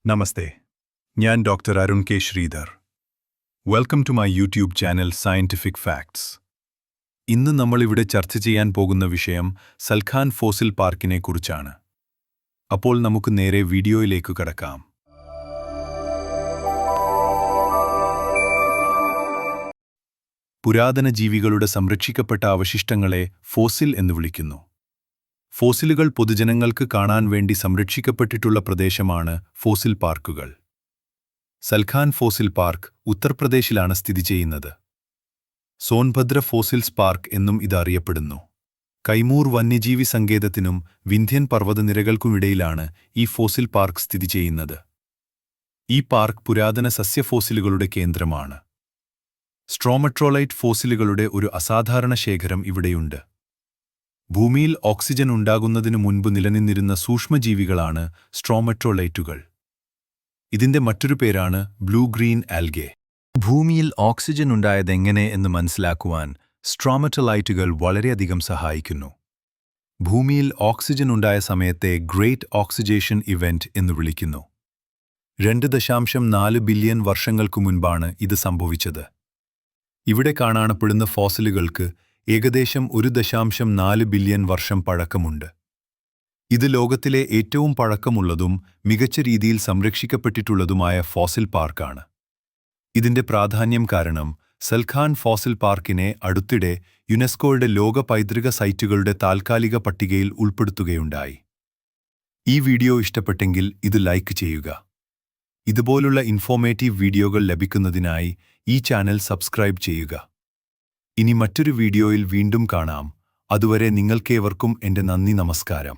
നമസ്തേ, ഞാൻ doctor Arun K Sreedhar. Welcome to my YouTube channel scientific facts. ഇന്ന് നമ്മളിവിടെ ചർച്ച ചെയ്യാൻ പോകുന്ന വിഷയം സൽഖാൻ ഫോസിൽ പാർക്കിനെ കുറിച്ചാണ്. അപ്പോൾ നമുക്ക് നേരെ വീഡിയോയിലേക്ക് കടക്കാം. പുരാതന ജീവികളുടെ സംരക്ഷിക്കപ്പെട്ട അവശിഷ്ടങ്ങളെ ഫോസിൽ എന്ന് വിളിക്കുന്നു. ഫോസിലുകൾ പൊതുജനങ്ങൾക്ക് കാണാൻ വേണ്ടി സംരക്ഷിക്കപ്പെട്ടിട്ടുള്ള പ്രദേശമാണ് ഫോസിൽ പാർക്കുകൾ. സൽഖാൻ ഫോസിൽ പാർക്ക് ഉത്തർപ്രദേശിലാണ് സ്ഥിതി ചെയ്യുന്നത്. സോൻഭദ്ര ഫോസിൽസ് പാർക്ക് എന്നും ഇത് അറിയപ്പെടുന്നു. കൈമൂർ വന്യജീവി സങ്കേതത്തിനും വിന്ധ്യൻ പർവ്വതനിരകൾക്കുമിടയിലാണ് ഈ ഫോസിൽ പാർക്ക് സ്ഥിതി ചെയ്യുന്നത്. ഈ പാർക്ക് പുരാതന സസ്യഫോസിലുകളുടെ കേന്ദ്രമാണ്. സ്ട്രോമട്രോലൈറ്റ് ഫോസിലുകളുടെ ഒരു അസാധാരണ ശേഖരം ഇവിടെയുണ്ട്. ഭൂമിയിൽ ഓക്സിജൻ ഉണ്ടാകുന്നതിനു മുൻപ് നിലനിന്നിരുന്ന സൂക്ഷ്മജീവികളാണ് സ്ട്രോമട്രോലൈറ്റുകൾ. ഇതിന്റെ മറ്റൊരു പേരാണ് ബ്ലൂ ഗ്രീൻ ആൽഗെ. ഭൂമിയിൽ ഓക്സിജൻ ഉണ്ടായതെങ്ങനെ എന്ന് മനസ്സിലാക്കുവാൻ സ്ട്രോമട്രോലൈറ്റുകൾ വളരെയധികം സഹായിക്കുന്നു. ഭൂമിയിൽ ഓക്സിജൻ ഉണ്ടായ സമയത്തെ ഗ്രേറ്റ് ഓക്സിജേഷൻ ഇവന്റ് എന്ന് വിളിക്കുന്നു. 2.4 ബില്യൺ വർഷങ്ങൾക്കു മുൻപാണ് ഇത് സംഭവിച്ചത്. ഇവിടെ കാണപ്പെടുന്ന ഫോസിലുകൾക്ക് ഏകദേശം 1.4 ബില്യൺ വർഷം പഴക്കമുണ്ട്. ഇത് ലോകത്തിലെ ഏറ്റവും പഴക്കമുള്ളതും മികച്ച രീതിയിൽ സംരക്ഷിക്കപ്പെട്ടിട്ടുള്ളതുമായ ഫോസിൽ പാർക്കാണ്. ഇതിന്റെ പ്രാധാന്യം കാരണം സൽഖാൻ ഫോസിൽ പാർക്കിനെ അടുത്തിടെ യുനെസ്കോയുടെ ലോക പൈതൃക സൈറ്റുകളുടെ താൽക്കാലിക പട്ടികയിൽ ഉൾപ്പെടുത്തുകയുണ്ടായി. ഈ വീഡിയോ ഇഷ്ടപ്പെട്ടെങ്കിൽ ഇത് ലൈക്ക് ചെയ്യുക. ഇതുപോലുള്ള ഇൻഫോർമേറ്റീവ് വീഡിയോകൾ ലഭിക്കുന്നതിനായി ഈ ചാനൽ സബ്സ്ക്രൈബ് ചെയ്യുക. ഇനി മറ്റൊരു വീഡിയോയിൽ വീണ്ടും കാണാം. അതുവരെ നിങ്ങൾക്കേവർക്കും എൻ്റെ നന്ദി, നമസ്കാരം.